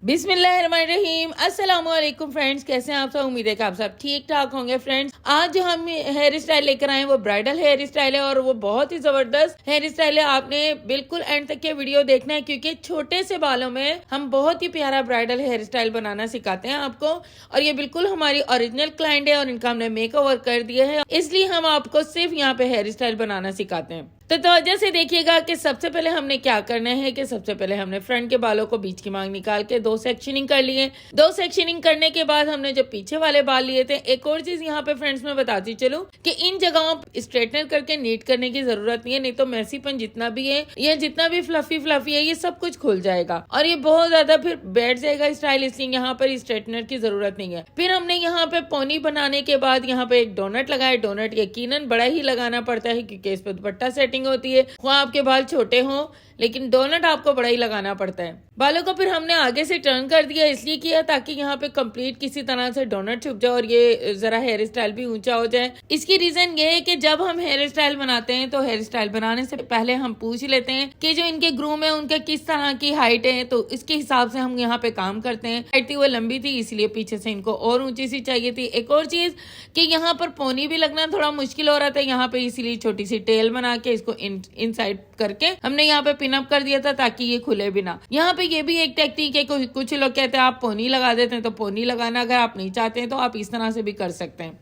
बिस्मिल्लाहिर्रहमानिर्रहीम। अस्सलाम वालेकुम फ्रेंड्स, कैसे हैं आप सब। उम्मीद है कि आप सब ठीक ठाक होंगे। फ्रेंड्स, आज जो हम हेयर स्टाइल लेकर आए हैं वो ब्राइडल हेयर स्टाइल है और वो बहुत ही जबरदस्त हेयर स्टाइल है। आपने बिल्कुल एंड तक के वीडियो देखना है क्योंकि छोटे से बालों में हम बहुत ही प्यारा ब्राइडल हेयर स्टाइल बनाना सिखाते हैं आपको। और ये बिल्कुल हमारी ओरिजिनल क्लाइंट है और इनका हमने मेक ओवर कर दिया है, इसलिए हम आपको सिर्फ यहाँ पे हेयर स्टाइल बनाना सिखाते हैं। तो तवज्जो से देखिएगा कि सबसे पहले हमने क्या करना है कि सबसे पहले हमने फ्रंट के बालों को बीच की मांग निकाल के दो सेक्शनिंग कर लिए। दो सेक्शनिंग करने के बाद हमने जो पीछे वाले बाल लिए थे, एक और चीज यहाँ पे फ्रेंड्स मैं बताती चलूं कि इन जगहों स्ट्रेटनर करके नीट करने की जरूरत नहीं है, नहीं तो मैसीपन जितना भी है या जितना भी फ्लफी है ये सब कुछ खुल जाएगा और ये बहुत ज्यादा फिर बैठ जाएगा स्टाइल, इसलिए यहाँ पर स्ट्रेटनर की जरूरत नहीं है। फिर हमने यहाँ पे पोनी बनाने के बाद यहाँ पे एक डोनट लगाया। डोनट यकीनन बड़ा ही लगाना पड़ता है क्योंकि इस पर दुपट्टा सेटिंग होती है, वहां आपके बाल छोटे हों, लेकिन डोनट आपको बड़ा ही लगाना पड़ता है। बालों को फिर हमने आगे से टर्न कर दिया, इसलिए किया ताकि यहाँ पे कंप्लीट किसी तरह से डोनट छुप जाए और ये जरा हेयर स्टाइल भी ऊंचा हो जाए। इसकी रीजन ये है कि जब हम हेयर स्टाइल बनाते हैं तो हेयर स्टाइल बनाने से पहले हम पूछ लेते हैं कि जो इनके ग्रूम है उनके किस तरह की हाइट है, तो इसके हिसाब से हम यहाँ पे काम करते हैं। हाइट थी वो लंबी थी, इसलिए पीछे से इनको और ऊंची सी चाहिए थी। एक और चीज कि यहाँ पर पोनी भी लगना थोड़ा मुश्किल हो रहा था यहाँ पे, इसीलिए छोटी सी टेल बना के इसको इनसाइड करके हमने यहाँ पे पिन अप कर दिया था ताकि ये खुले बिना। यहाँ पे ये भी एक टेक्निक है, कुछ लोग कहते हैं आप पोनी लगा देते हैं, तो पोनी लगाना अगर आप नहीं चाहते हैं तो आप इस तरह से भी कर सकते हैं।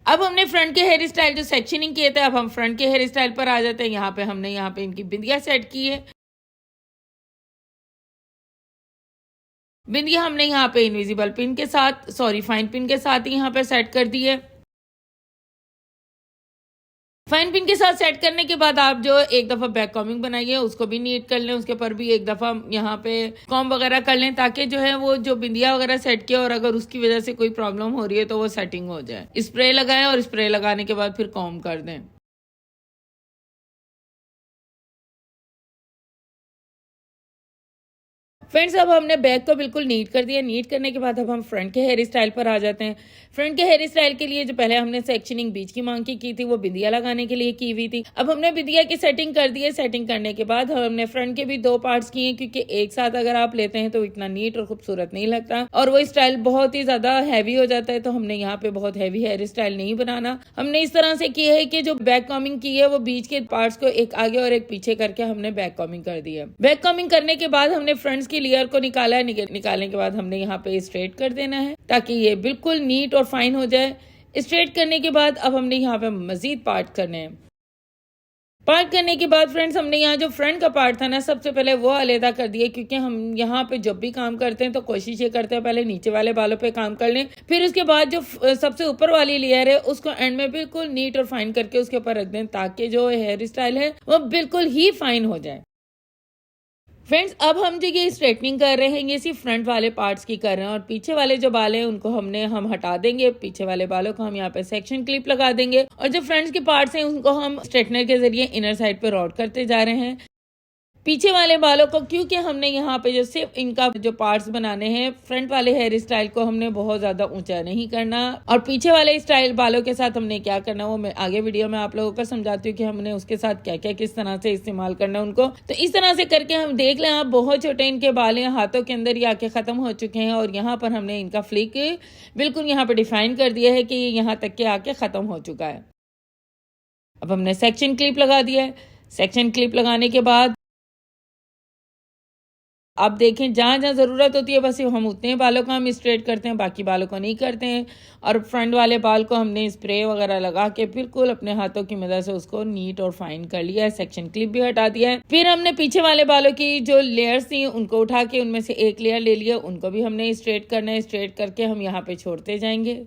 अब हमने फ्रंट के हेयर स्टाइल जो सेक्शनिंग किए थे, अब हम फ्रंट के हेयर स्टाइल पर आ जाते हैं। यहाँ पे हमने यहाँ पे इनकी बिंदिया सेट की है। बिंदिया हमने यहाँ पे इनविजिबल पिन के साथ, सॉरी फाइन पिन के साथ ही यहाँ पे सेट कर दी है। फाइन पिन के साथ सेट करने के बाद आप जो एक दफा बैक कॉमिंग बनाइए उसको भी नीट कर लें, उसके ऊपर भी एक दफा यहाँ पे कॉम वगैरह कर लें ताकि जो है वो जो बिंदिया वगैरह सेट किया और अगर उसकी वजह से कोई प्रॉब्लम हो रही है तो वो सेटिंग हो जाए। स्प्रे लगाएं और स्प्रे लगाने के बाद फिर कॉम कर दें। फ्रेंड्स, अब हमने बैक को बिल्कुल नीट कर दिया। नीट करने के बाद अब हम फ्रंट के हेयर स्टाइल पर आ जाते हैं। फ्रंट के हेयर स्टाइल के लिए जो पहले हमने सेक्शनिंग बीच की मांग की थी वो बिंदिया लगाने के लिए की हुई थी। अब हमने बिंदिया की सेटिंग कर दी है। सेटिंग करने के बाद हमने फ्रंट के भी दो पार्ट्स किए क्योंकि एक साथ अगर आप लेते हैं तो इतना नीट और खूबसूरत नहीं लगता और वो स्टाइल बहुत ही ज्यादा हैवी हो जाता है। तो हमने यहाँ पे बहुत हैवी हेयर स्टाइल नहीं बनाना, हमने इस तरह से किया है कि जो बैक कॉमिंग की है वो बीच के पार्ट्स को एक आगे और एक पीछे करके हमने बैक कॉमिंग कर दी है। बैक कॉमिंग करने के बाद हमने फ्रंट्स की लेयर को निकाला है। निकालने के बाद हमने यहाँ पे स्ट्रेट कर देना है ताकि ये बिल्कुल नीट और फाइन हो जाए। स्ट्रेट करने के बाद अब हमने यहाँ पे मजीद पार्ट करने हैं। पार्ट करने के बाद फ्रेंड्स हमने यहाँ जो फ्रंट का पार्ट था ना, सबसे पहले वो अलहदा कर दिया क्योंकि हम यहाँ पे जब भी काम करते हैं तो कोशिश ये करते हैं पहले नीचे वाले बालों पे काम कर लें, फिर उसके बाद जो सबसे ऊपर वाली लेयर है उसको एंड में बिल्कुल नीट और फाइन करके उसके ऊपर रख दें ताकि जो हेयर स्टाइल है वो बिल्कुल ही फाइन हो जाए। फ्रेंड्स, अब हम जो ये स्ट्रेटनिंग कर रहे हैं ये सिर्फ फ्रंट वाले पार्ट्स की कर रहे हैं और पीछे वाले जो बाल हैं उनको हम हटा देंगे। पीछे वाले बालों को हम यहाँ पे सेक्शन क्लिप लगा देंगे और जो फ्रंट्स के पार्ट्स हैं उनको हम स्ट्रेटनर के जरिए इनर साइड पे रोट करते जा रहे हैं। पीछे वाले बालों को क्योंकि हमने यहाँ पे जो सिर्फ इनका जो पार्ट्स बनाने हैं, फ्रंट वाले हेयर स्टाइल को हमने बहुत ज्यादा ऊंचा नहीं करना और पीछे वाले स्टाइल बालों के साथ हमने क्या करना वो मैं आगे वीडियो में आप लोगों को समझाती हूँ कि हमने उसके साथ क्या क्या किस तरह से इस्तेमाल करना है उनको। तो इस तरह से करके हम देख लें, आप बहुत छोटे इनके बाल हैं, हाथों के अंदर ही आके खत्म हो चुके हैं और यहाँ पर हमने इनका फ्लिक बिल्कुल यहाँ पे डिफाइन कर दिया है कि यहाँ तक के आके खत्म हो चुका है। अब हमने सेक्शन क्लिप लगा दिया है। सेक्शन क्लिप लगाने के बाद आप देखें जहां जहां जरूरत होती है बस हम उतने बालों को हम स्ट्रेट करते हैं, बाकी बालों को नहीं करते हैं। और फ्रंट वाले बाल को हमने स्प्रे वगैरह लगा के बिल्कुल अपने हाथों की मदद से उसको नीट और फाइन कर लिया है। सेक्शन क्लिप भी हटा दिया है। फिर हमने पीछे वाले बालों की जो लेयर्स थी उनको उठा के उनमें से एक लेयर ले लिया, उनको भी हमने स्ट्रेट करना है। स्ट्रेट करके हम यहाँ पे छोड़ते जाएंगे।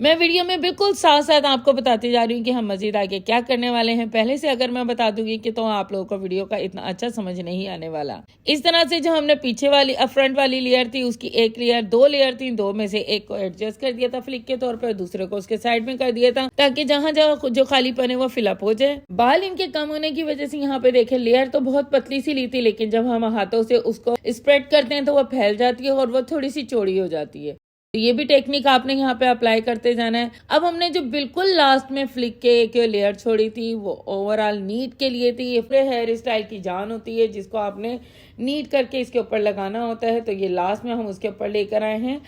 मैं वीडियो में बिल्कुल साथ साथ आपको बताती जा रही हूँ कि हम मजीद आगे क्या करने वाले हैं। पहले से अगर मैं बता दूंगी कि तो आप लोगों को वीडियो का इतना अच्छा समझ नहीं आने वाला। इस तरह से जो हमने पीछे वाली फ्रंट वाली लेयर थी उसकी एक लेयर, दो लेयर थी, दो में से एक को एडजस्ट कर दिया था फ्लिक के तौर पर, दूसरे को उसके साइड में कर दिया था ताकि जहां जहां जो खालीपन है वो फिलअप हो जाए। बाल इनके कम होने की वजह से यहाँ पे देखे लेयर तो बहुत पतली सी ली थी, लेकिन जब हम हाथों से उसको स्प्रेड करते हैं तो वो फैल जाती है और वो थोड़ी सी चौड़ी हो जाती है। तो ये भी टेक्निक आपने यहाँ पे अप्लाई करते जाना है। अब हमने जो बिल्कुल लास्ट में फ्लिक के एक लेयर छोड़ी थी वो ओवरऑल नीट के लिए थी। ये हेयर स्टाइल की जान होती है जिसको आपने नीट करके इसके ऊपर लगाना होता है। तो ये लास्ट में हम उसके ऊपर लेकर आए हैं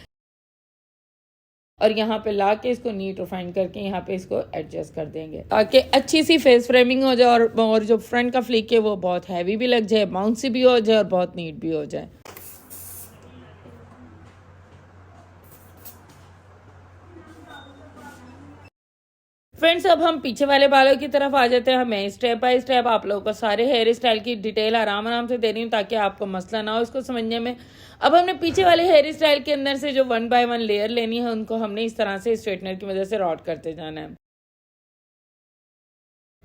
और यहाँ पे ला के इसको नीट रिफाइन करके यहाँ पे इसको एडजस्ट कर देंगे ताकि अच्छी सी फेस फ्रेमिंग हो जाए और जो फ्रंट का फ्लिक है वो बहुत हैवी भी लग जाए, बाउंसी भी हो जाए और बहुत नीट भी हो जाए। फ्रेंड्स अब हम पीछे वाले बालों की तरफ आ जाते हैं। मैं स्टेप बाय स्टेप आप लोगों को सारे हेयर स्टाइल की डिटेल आराम आराम से दे रही हूँ ताकि आपको मसला ना हो इसको समझने में। अब हमने पीछे वाले हेयर स्टाइल के अंदर से जो 1 बाय 1 लेयर लेनी है उनको हमने इस तरह से स्ट्रेटनर की मदद से रॉड करते जाना है।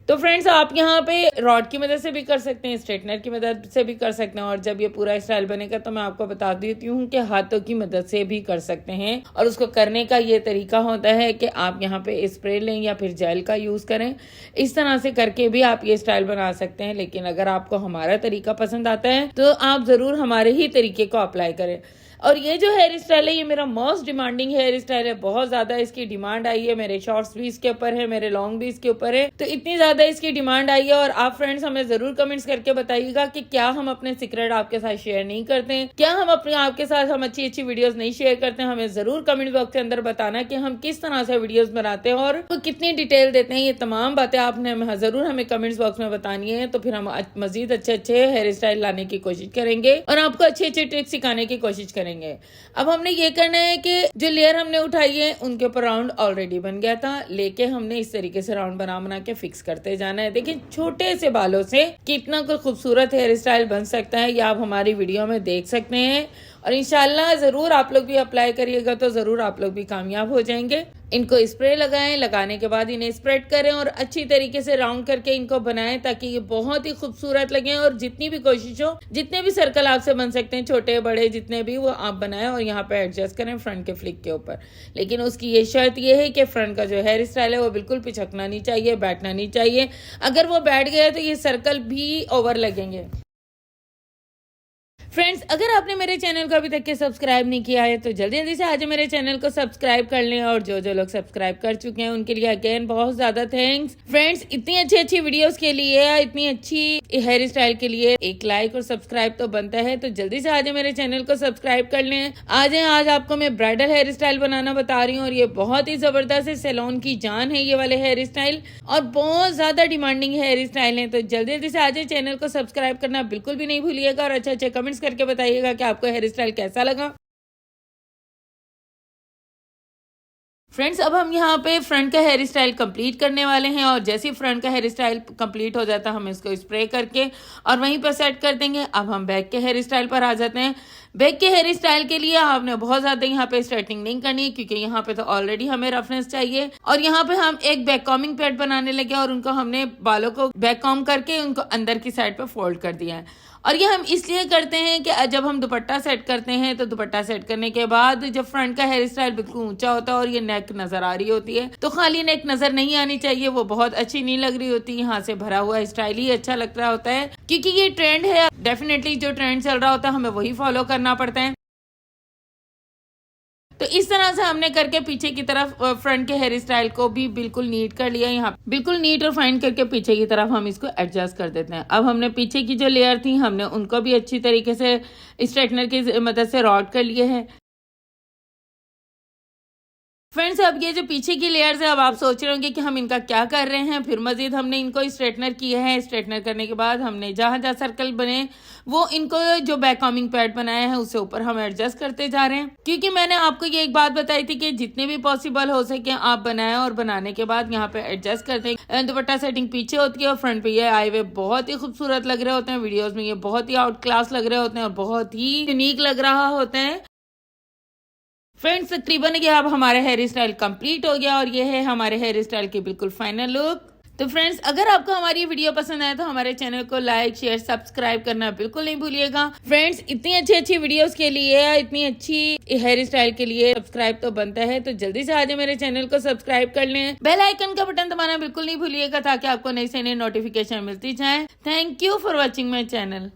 तो फ्रेंड्स आप यहाँ पे रॉड की मदद से भी कर सकते हैं, स्ट्रेटनर की मदद से भी कर सकते हैं और जब ये पूरा स्टाइल बनेगा तो मैं आपको बता देती हूँ कि हाथों की मदद से भी कर सकते हैं। और उसको करने का ये तरीका होता है कि आप यहाँ पे स्प्रे लें या फिर जेल का यूज करें। इस तरह से करके भी आप ये स्टाइल बना सकते हैं, लेकिन अगर आपको हमारा तरीका पसंद आता है तो आप जरूर हमारे ही तरीके को अप्लाई करें। और ये जो हेयर स्टाइल है ये मेरा मोस्ट डिमांडिंग हेयर स्टाइल है। बहुत ज्यादा इसकी डिमांड आई है। मेरे शॉर्ट्स भी इसके ऊपर है, मेरे लॉन्ग भी इसके ऊपर है। तो इतनी ज्यादा इसकी डिमांड आई है और आप फ्रेंड्स हमें जरूर कमेंट्स करके बताइएगा कि क्या हम अपने सीक्रेट आपके साथ शेयर नहीं करते हैं, क्या हम अपने आपके साथ हम अच्छी अच्छी वीडियोस नहीं शेयर करते हैं। हमें जरूर कमेंट बॉक्स के अंदर बताना कि हम किस तरह से वीडियोस बनाते हैं और तो कितनी डिटेल देते हैं। ये तमाम बातें आपने जरूर हमें कमेंट्स बॉक्स में बतानी है। तो फिर हम मजीद अच्छे अच्छे हेयर स्टाइल लाने की कोशिश करेंगे और आपको अच्छी अच्छी ट्रिक्स सिखाने की कोशिश करेंगे। अब हमने ये करना है कि जो लेयर हमने उठाई है उनके ऊपर राउंड ऑलरेडी बन गया था, लेके हमने इस तरीके से राउंड बना बना के फिक्स करते जाना है। देखिए छोटे से बालों से कितना कोई खूबसूरत हेयर स्टाइल बन सकता है ये आप हमारी वीडियो में देख सकते हैं और इंशाल्लाह जरूर आप लोग भी अप्लाई करिएगा तो जरूर आप लोग भी कामयाब हो जाएंगे। इनको स्प्रे लगाएं, लगाने के बाद इन्हें स्प्रेड करें और अच्छी तरीके से राउंड करके इनको बनाएं ताकि ये बहुत ही खूबसूरत लगे और जितनी भी कोशिश हो जितने भी सर्कल आपसे बन सकते हैं छोटे बड़े जितने भी वो आप बनाएं और यहाँ पे एडजस्ट करें फ्रंट के फ्लिक के ऊपर। लेकिन उसकी ये शर्त ये है कि फ्रंट का जो हेयर स्टाइल है वो बिल्कुल पिछकना नहीं चाहिए, बैठना नहीं चाहिए। अगर वो बैठ गया तो ये सर्कल भी ओवर लगेंगे। फ्रेंड्स अगर आपने मेरे चैनल को अभी तक के सब्सक्राइब नहीं किया है तो जल्दी जल्दी से आज मेरे चैनल को सब्सक्राइब कर लें और जो जो लोग सब्सक्राइब कर चुके हैं उनके लिए अगेन बहुत ज्यादा थैंक्स। फ्रेंड्स इतनी अच्छी अच्छी वीडियोस के लिए इतनी अच्छी हेयर स्टाइल के लिए एक लाइक और सब्सक्राइब तो बनता है। तो जल्दी से आज मेरे चैनल को सब्सक्राइब कर लें। आज आपको मैं ब्राइडल हेयर स्टाइल बनाना बता रही हूँ और ये बहुत ही जबरदस्त सैलून की जान है ये वाले हेयर स्टाइल और बहुत ज्यादा डिमांडिंग हेयर स्टाइल है। तो जल्दी जल्दी से आज चैनल को सब्सक्राइब करना बिल्कुल भी नहीं भूलिएगा और अच्छे अच्छे कमेंट्स करके बताइएगा कि आपको हेयर स्टाइल कैसा लगा। फ्रेंड्स अब हम यहाँ पे फ्रंट का हेयर स्टाइल कंप्लीट करने वाले हैं और जैसे ही फ्रंट का हेयर स्टाइल कंप्लीट हो जाता है हम इसको स्प्रे करके और वहीं पर सेट कर देंगे। अब हम बैक के हेयर स्टाइल पर आ जाते हैं। बैक के हेयर स्टाइल के लिए आपने बहुत ज्यादा यहाँ पे स्ट्रेटनिंग नहीं करनी है क्योंकि यहाँ पे तो ऑलरेडी हमें रफनेस चाहिए और यहाँ पे हम एक बैक कॉमिंग पैड बनाने लगे और उनको हमने बालों को बैक कॉम करके उनको अंदर की साइड पे फोल्ड कर दिया है। और ये हम इसलिए करते हैं कि जब हम दुपट्टा सेट करते हैं तो दुपट्टा सेट करने के बाद जब फ्रंट का हेयर स्टाइल बिल्कुल ऊंचा होता है और ये नेक नजर आ रही होती है तो खाली नेक नजर नहीं आनी चाहिए, वो बहुत अच्छी नहीं लग रही होती। यहाँ से भरा हुआ स्टाइल ही अच्छा लग रहा होता है क्योंकि ये ट्रेंड है। डेफिनेटली जो ट्रेंड चल रहा होता है हमें वही फॉलो करना पड़ता है। तो इस तरह से हमने करके पीछे की तरफ फ्रंट के हेयर स्टाइल को भी बिल्कुल नीट कर लिया। यहाँ बिल्कुल नीट और फाइन करके पीछे की तरफ हम इसको एडजस्ट कर देते हैं। अब हमने पीछे की जो लेयर थी हमने उनको भी अच्छी तरीके से स्ट्रेटनर की मदद से रॉड कर लिए हैं। फ्रेंड्स अब ये जो पीछे की लेयर्स है अब आप सोच रहे होंगे कि हम इनका क्या कर रहे हैं। फिर मजीद हमने इनको स्ट्रेटनर किया है। स्ट्रेटनर करने के बाद हमने जहां जहां सर्कल बने वो इनको जो बैक कॉमिंग पैड बनाया है उससे ऊपर हम एडजस्ट करते जा रहे हैं क्योंकि मैंने आपको ये एक बात बताई थी कि जितने भी पॉसिबल हो सके आप बनाएं और बनाने के बाद यहाँ पे एडजस्ट करते हैं। दुपट्टा सेटिंग पीछे होती है और फ्रंट पे ये आए हुए बहुत ही खूबसूरत लग रहे होते हैं। वीडियोज में ये बहुत ही आउट क्लास लग रहे होते हैं और बहुत ही यूनिक लग रहा होता है। फ्रेंड्स तकरीबन ये अब हमारा हेयर स्टाइल कंप्लीट हो गया और ये है हमारे हेयर स्टाइल की बिल्कुल फाइनल लुक। तो फ्रेंड्स अगर आपको हमारी वीडियो पसंद आए तो हमारे चैनल को लाइक शेयर सब्सक्राइब करना बिल्कुल नहीं भूलिएगा। फ्रेंड्स इतनी अच्छी अच्छी वीडियोस के लिए इतनी अच्छी हेयर स्टाइल के लिए सब्सक्राइब तो बनता है। तो जल्दी से आज मेरे चैनल को सब्सक्राइब कर लें। बेल आइकन का बटन दबाना बिल्कुल नहीं भूलिएगा ताकि आपको नई से नई नोटिफिकेशन मिलती जाए। Thank you for watching my channel.